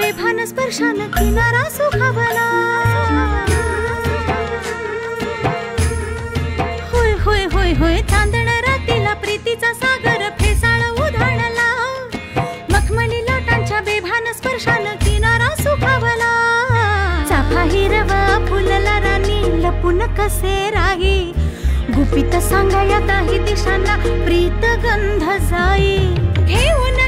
बेभान स्पर्शान किनारा सुखावला। होय होय होय होय चांदण रातीला प्रीतीचा सागर फेसाळ उधाणला। मखमली लाटांच्या बेभान स्पर्शान किनारा सुखावला। चाफा हिरवा फुलला राणी लपून कसे राही। गुपित सांगा या दाही दिशांना प्रीत गंध जाई। घेऊन